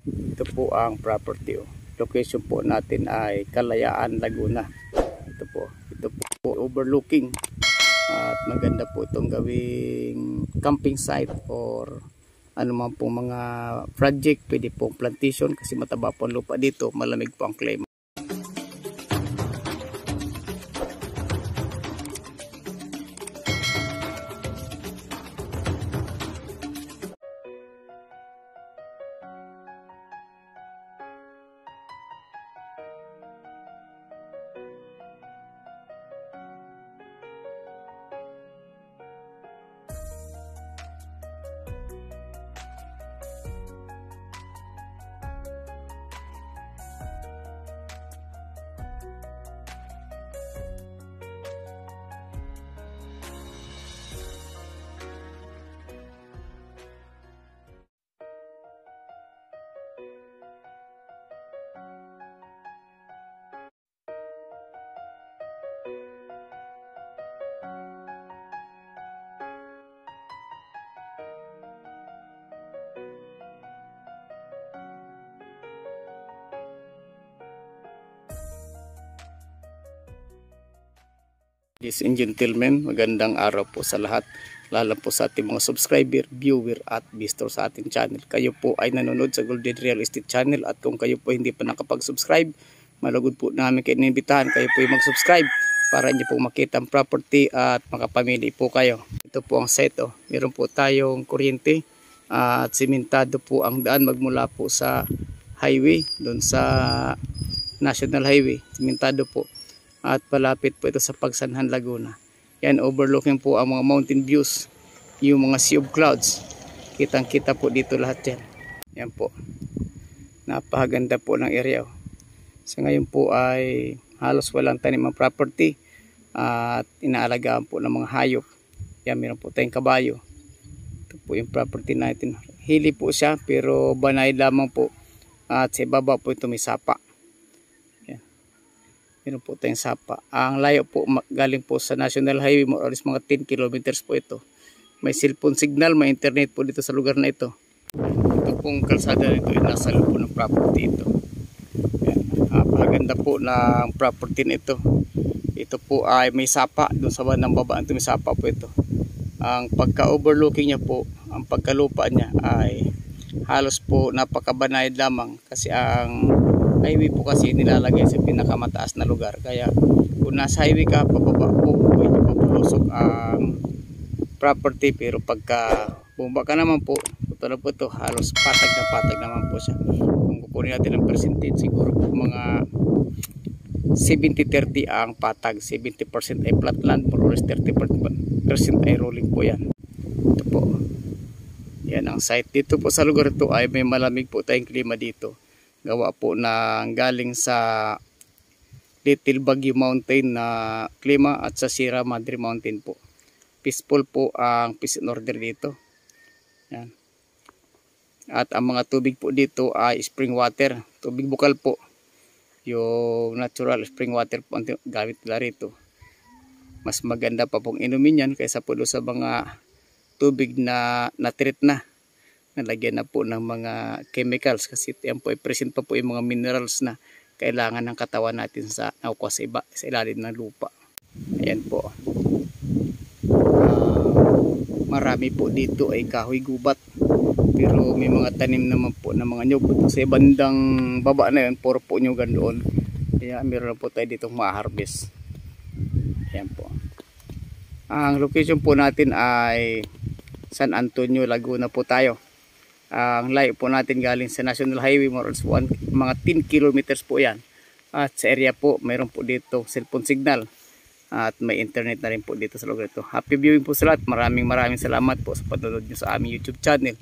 Ito po ang property. Location po natin ay Kalayaan, Laguna. Ito po overlooking. At maganda po itong gawing camping site or ano man po mga project. Pwede pong plantation kasi mataba po ang lupa dito. Malamig po ang klima. Ladies and gentlemen, magandang araw po sa lahat, lalo po sa ating mga subscriber, viewer at visitor sa ating channel. Kayo po ay nanonood sa Golden Real Estate Channel at kung kayo po hindi pa nakapag-subscribe, malugod po namin kayo inimbitahan, kayo po ay mag-subscribe para hindi po makita ang property at makapamili po kayo. Ito po ang site. Meron po tayong kuryente at simentado po ang daan magmula po sa highway, doon sa National Highway, simentado po. At palapit po ito sa Pagsanhan, Laguna. Yan, overlooking po ang mga mountain views, yung mga sea of clouds. Kitang kita po dito lahat yan. Yan po. Napakaganda po ng area. So ngayon po ay halos walang tanim ang property at inaalagaan po ng mga hayop. Yan, meron po tayong kabayo. Ito po yung property natin. Hili po siya pero banay lamang po. At sa ibaba po ito may sapa. Meron po tayong sapa. Ang layo po galing po sa National Highway, more or less mga 10 kilometers po ito. May cellphone signal, may internet po dito sa lugar na ito. Ito pong kalsada nito ay nasa loob po ng property ito. Napakaganda po ng property nito. Ito po ay may sapa doon sa bandang baba. Ito may sapa po ito. Ang pagka-overlooking niya po, ang pagkalupa niya ay halos po napakabanayad lamang kasi ang highway po kasi nilalagay sa pinakamataas na lugar, kaya kung nasa highway ka pababa po pwede papulusok ang property, pero pagka bumaba ka naman po tutulad po ito halos patag naman po siya. Kung kukunin natin ang percentage, siguro po mga 70-30 ang patag, 70% ay flat land, more or less 30% ay rolling po yan. Ito po yan ang site. Dito po sa lugar ito ay may malamig po tayong klima dito, gawa po ng galing sa Little Baguio Mountain na klima at sa Sierra Madre Mountain po. Peaceful po ang peace and order dito. Yan. At ang mga tubig po dito ay spring water, tubig bukal po. Yung natural spring water po ang gamit nila rito. Mas maganda pa pong inumin yan kaysa po sa mga tubig na natreat na. Nalagyan na po ng mga chemicals kasi yan po ay present pa po yung mga minerals na kailangan ng katawan natin sa nakukuha sa ilalim ng lupa. Ayan po. Marami po dito ay kahoy gubat, pero may mga tanim naman po ng mga nyug. Sa bandang baba na yun, puro po nyugan doon. Kaya meron po tayo ditong ma-harvest. Ayan po. Ang location po natin ay San Antonio, Laguna po tayo. Ang layo po natin galing sa National Highway, more or less mga 10 kilometers po yan. At sa area po, mayroon po dito cellphone signal. At may internet na rin po dito sa lugar ito. Happy viewing po sa lahat. Maraming salamat po sa panonood nyo sa aming YouTube channel.